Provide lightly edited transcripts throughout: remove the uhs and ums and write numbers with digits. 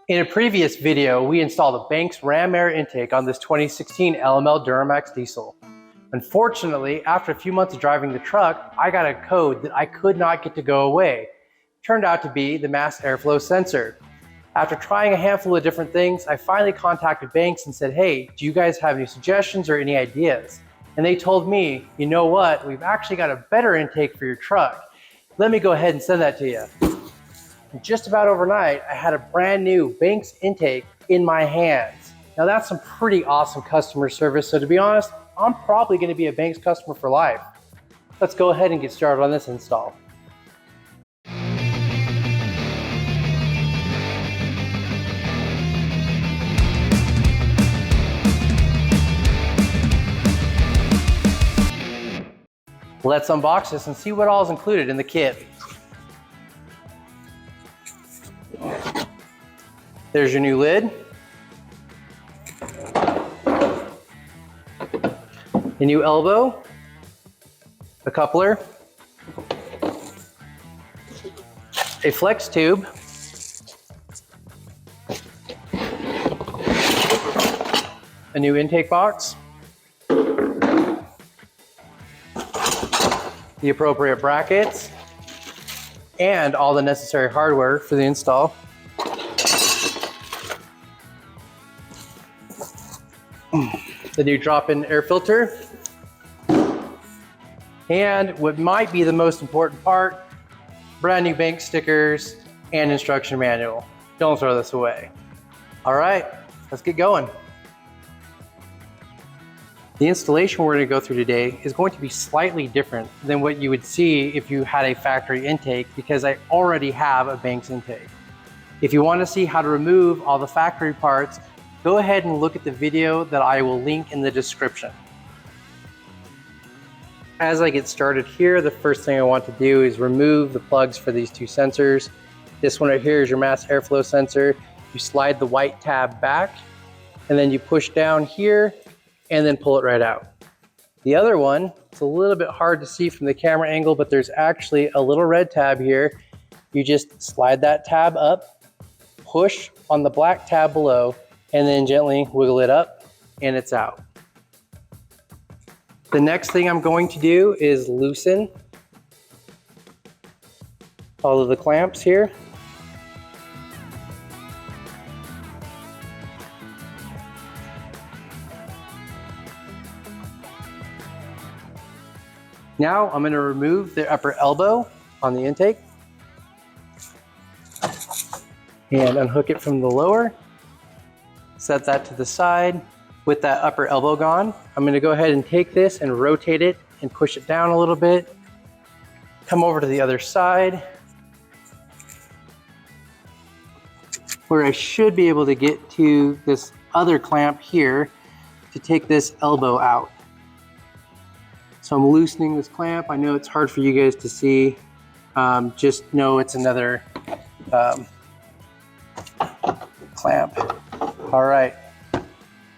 In a previous video, we installed a Banks ram air intake on this 2016 LML Duramax Diesel. Unfortunately, after a few months of driving the truck, I got a code that I could not get to go away. Turned out to be the mass airflow sensor. After trying a handful of different things, I finally contacted Banks and said, hey, do you guys have any suggestions or any ideas? And they told me, you know what, we've actually got a better intake for your truck. Let me go ahead and send that to you. Just about overnight, I had a brand new Banks intake in my hands. Now that's some pretty awesome customer service. So to be honest, I'm probably going to be a Banks customer for life. Let's go ahead and get started on this install. Let's unbox this and see what all is included in the kit. There's your new lid, a new elbow, a coupler, a flex tube, a new intake box, the appropriate brackets, and all the necessary hardware for the install. The new drop-in air filter, and what might be the most important part, brand new Banks stickers and instruction manual. Don't throw this away. All right, let's get going. The installation we're going to go through today is going to be slightly different than what you would see if you had a factory intake, because I already have a Banks intake. If you want to see how to remove all the factory parts, go ahead and look at the video that I will link in the description. As I get started here, the first thing I want to do is remove the plugs for these two sensors. This one right here is your mass airflow sensor. You slide the white tab back, and then you push down here, and then pull it right out. The other one, it's a little bit hard to see from the camera angle, but there's actually a little red tab here. You just slide that tab up, push on the black tab below, and then gently wiggle it up, and it's out. The next thing I'm going to do is loosen all of the clamps here. Now I'm going to remove the upper elbow on the intake and unhook it from the lower. Set that to the side. With that upper elbow gone, I'm going to go ahead and take this and rotate it and push it down a little bit. Come over to the other side, where I should be able to get to this other clamp here to take this elbow out. So I'm loosening this clamp. I know it's hard for you guys to see. Just know it's another clamp. All right,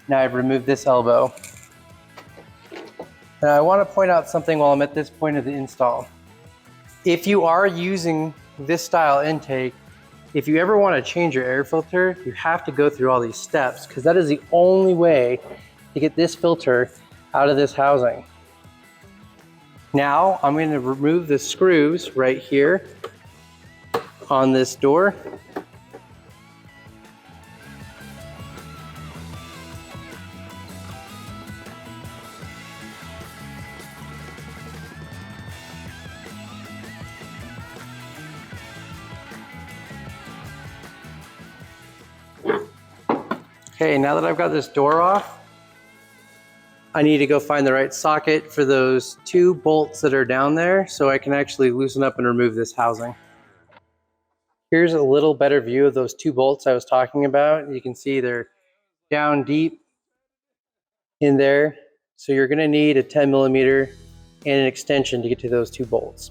now I've removed this elbow. And I want to point out something while I'm at this point of the install. If you are using this style intake, if you ever want to change your air filter, you have to go through all these steps, because that is the only way to get this filter out of this housing. Now I'm going to remove the screws right here on this door. Okay, now that I've got this door off, I need to go find the right socket for those two bolts that are down there so I can actually loosen up and remove this housing. Here's a little better view of those two bolts I was talking about. You can see they're down deep in there. So you're going to need a 10mm and an extension to get to those two bolts.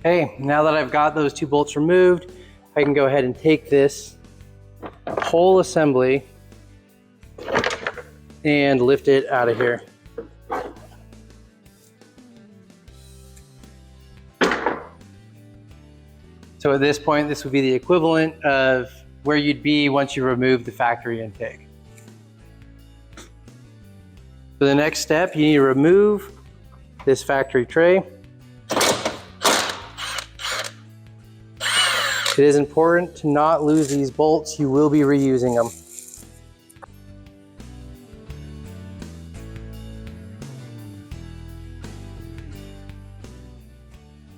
Okay, now that I've got those two bolts removed, I can go ahead and take this whole assembly and lift it out of here. So at this point, this would be the equivalent of where you'd be once you remove the factory intake. For the next step, you need to remove this factory tray. It is important to not lose these bolts. You will be reusing them.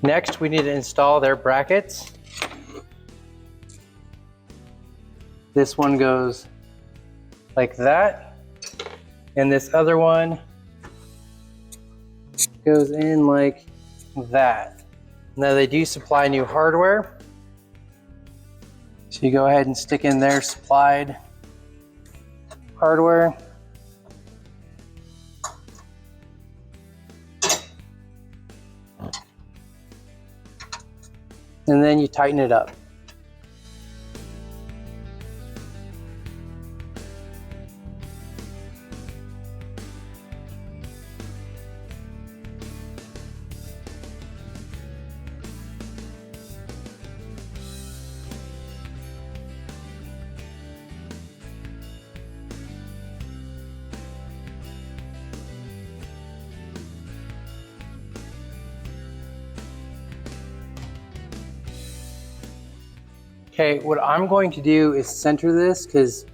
Next, we need to install their brackets. This one goes like that, and this other one goes in like that. Now they do supply new hardware, so you go ahead and stick in their supplied hardware. And then you tighten it up. Okay, what I'm going to do is center this, because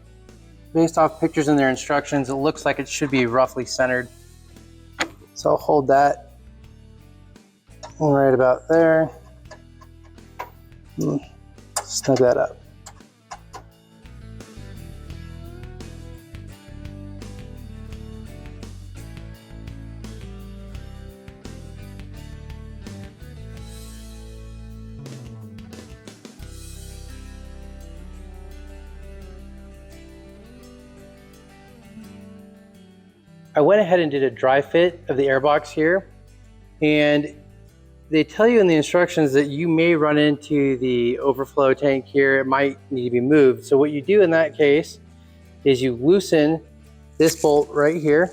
based off pictures and their instructions, it looks like it should be roughly centered. So I'll hold that right about there. Snug that up. I went ahead and did a dry fit of the airbox here, and they tell you in the instructions that you may run into the overflow tank here. It might need to be moved. So what you do in that case is you loosen this bolt right here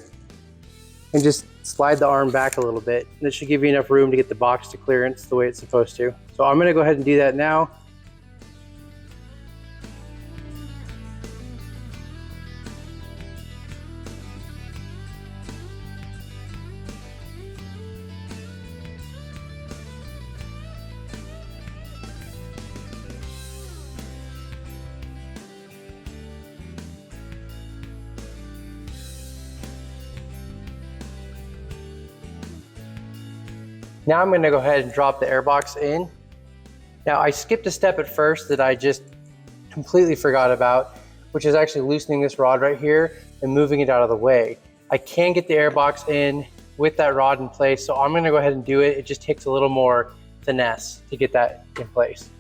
and just slide the arm back a little bit. And it should give you enough room to get the box to clearance the way it's supposed to. So I'm gonna go ahead and do that now. Now I'm gonna go ahead and drop the airbox in. Now I skipped a step at first that I just completely forgot about, which is actually loosening this rod right here and moving it out of the way. I can get the airbox in with that rod in place, so I'm gonna go ahead and do it. It just takes a little more finesse to get that in place.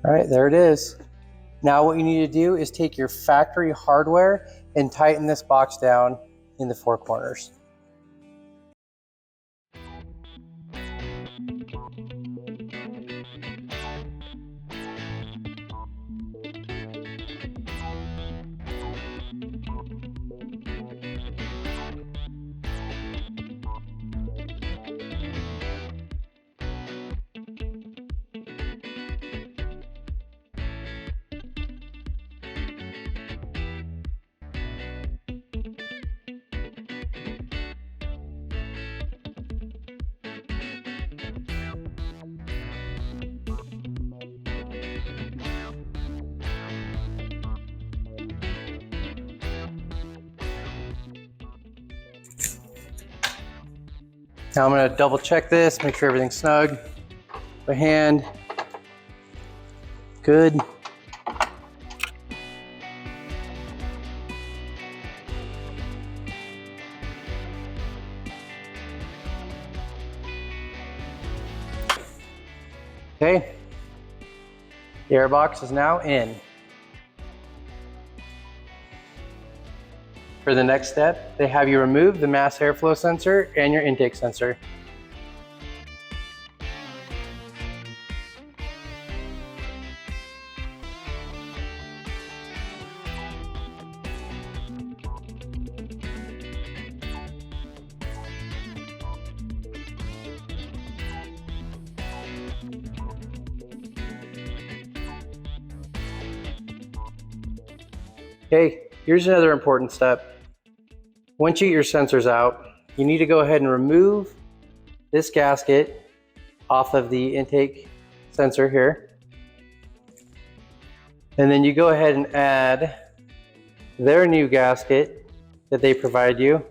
All right, there it is. Now what you need to do is take your factory hardware and tighten this box down in the four corners. Now I'm gonna double check this, make sure everything's snug. By hand, good. Okay, The air box is now in. For the next step, they have you remove the mass airflow sensor and your intake sensor. Okay, here's another important step. Once you get your sensors out, you need to go ahead and remove this gasket off of the intake sensor here. And then you go ahead and add their new gasket that they provide you.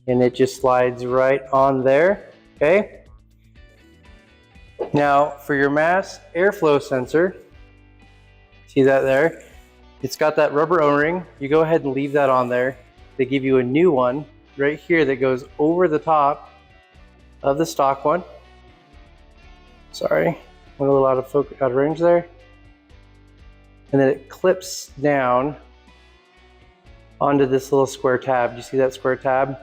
And it just slides right on there, okay? Now for your mass airflow sensor, see that there? It's got that rubber O-ring. You go ahead and leave that on there. They give you a new one right here that goes over the top of the stock one. Sorry, went a little out of range there. And then it clips down onto this little square tab. Do you see that square tab?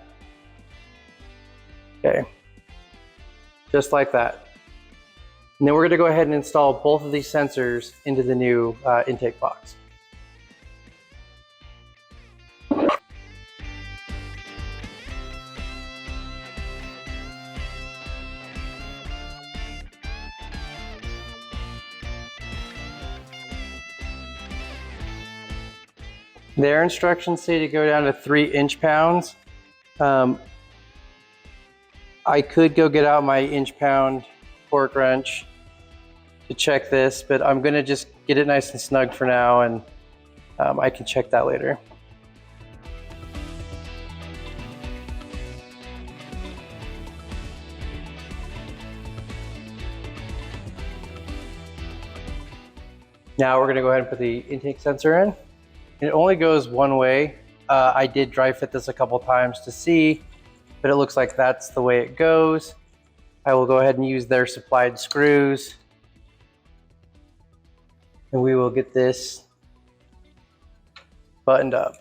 Okay, just like that. And then we're gonna go ahead and install both of these sensors into the new intake box. Their instructions say to go down to 3 inch-pounds. I could go get out my inch-pound torque wrench to check this, but I'm gonna just get it nice and snug for now, and I can check that later. Now we're gonna go ahead and put the intake sensor in. It only goes one way. I did dry fit this a couple times to see, but it looks like that's the way it goes. I will go ahead and use their supplied screws, and we will get this buttoned up.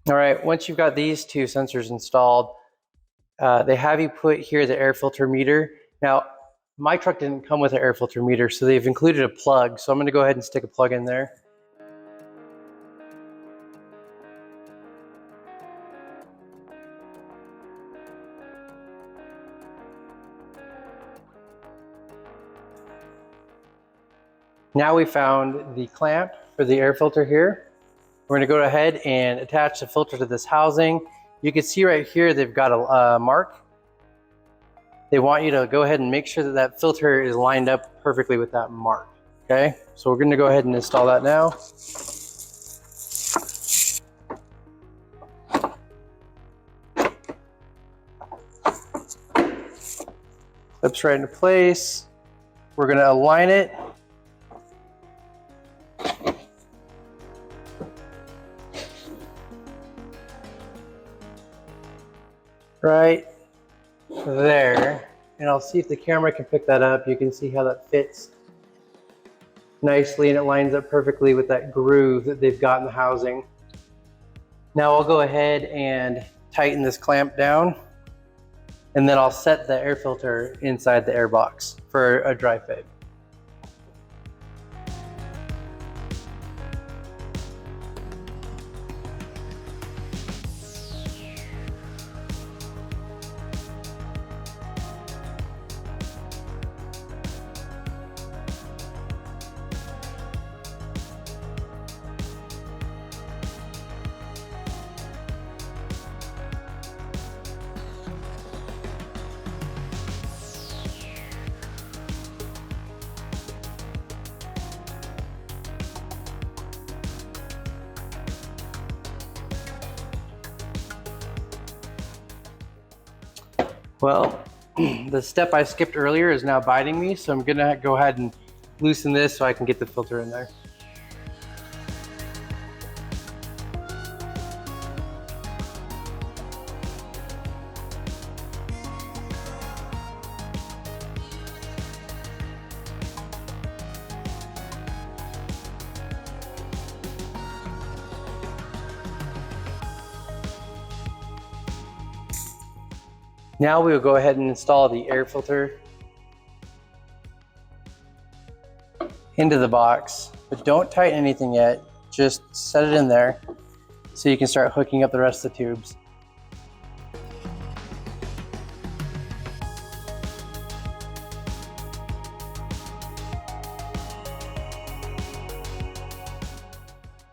All right, once you've got these two sensors installed, they have you put here the air filter meter. Now, my truck didn't come with an air filter meter, so they've included a plug. So I'm gonna go ahead and stick a plug in there. Now we found the clamp for the air filter here. We're gonna go ahead and attach the filter to this housing. You can see right here, they've got a mark. They want you to go ahead and make sure that that filter is lined up perfectly with that mark, okay? So we're gonna go ahead and install that now. Clips right into place. We're gonna align it. Right there, and I'll see if the camera can pick that up. You can see how that fits nicely, and it lines up perfectly with that groove that they've got in the housing. Now I'll go ahead and tighten this clamp down, and then I'll set the air filter inside the air box for a dry fit. Well, The step I skipped earlier is now biting me, so I'm gonna go ahead and loosen this so I can get the filter in there. Now we will go ahead and install the air filter into the box, but don't tighten anything yet. Just set it in there so you can start hooking up the rest of the tubes.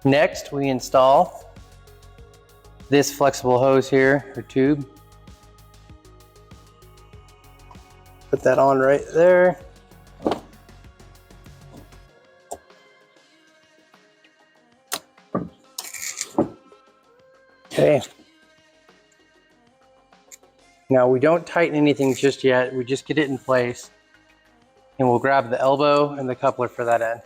Next, we install this flexible hose here, or tube. Put that on right there. Okay. Now we don't tighten anything just yet, we just get it in place. And we'll grab the elbow and the coupler for that end.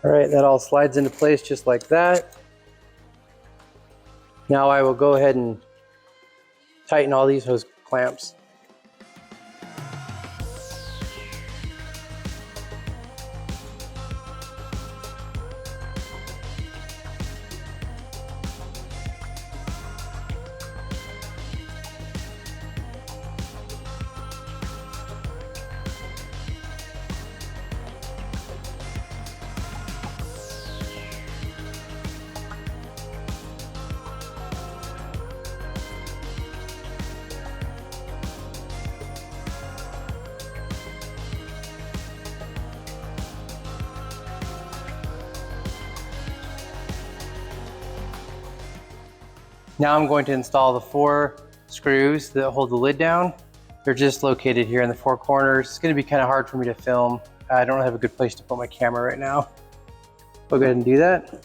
All right, that all slides into place just like that. Now I will go ahead and tighten all these hose clamps. Now I'm going to install the 4 screws that hold the lid down. They're just located here in the 4 corners. It's going to be kind of hard for me to film. I don't have a good place to put my camera right now. I'll go ahead and do that.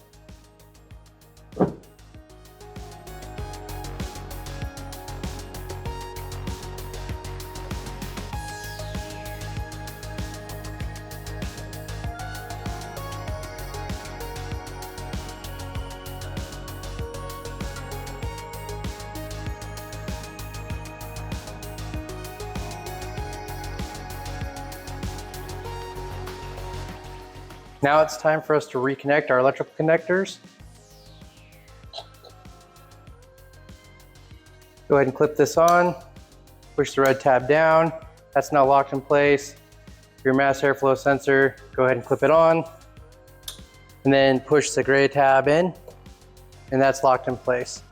Now it's time for us to reconnect our electrical connectors. Go ahead and clip this on, push the red tab down. That's now locked in place. Your mass airflow sensor, go ahead and clip it on. And then push the gray tab in, and that's locked in place.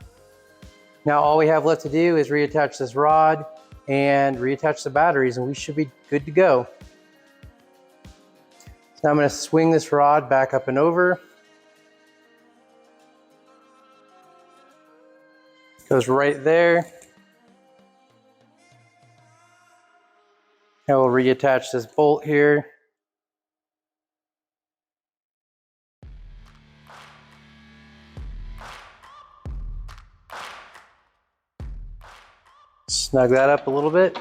Now all we have left to do is reattach this rod and reattach the batteries, and we should be good to go. Now I'm going to swing this rod back up and over. Goes right there. Now we'll reattach this bolt here. Snug that up a little bit.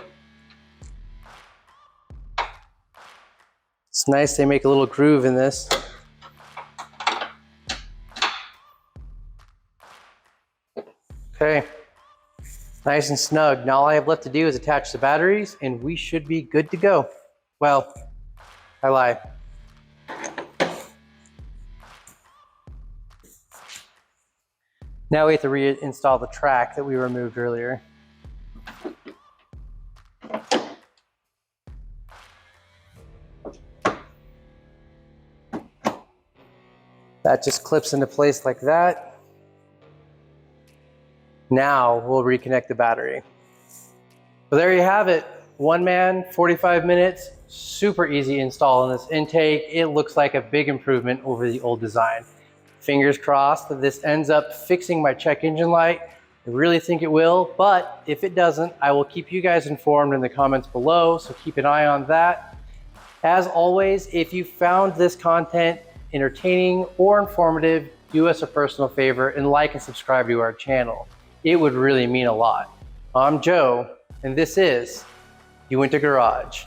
It's nice they make a little groove in this. Okay, nice and snug. Now all I have left to do is attach the batteries and we should be good to go. Well, I lied. Now we have to reinstall the track that we removed earlier. That just clips into place like that. Now we'll reconnect the battery. So there you have it. One man, 45 minutes, super easy install on this intake. It looks like a big improvement over the old design. Fingers crossed that this ends up fixing my check engine light I really think it will, but if it doesn't, I will keep you guys informed in the comments below, so keep an eye on that. As always, if you found this content entertaining or informative, do us a personal favor and like and subscribe to our channel. It would really mean a lot. I'm Joe, and this is You Went to Garage.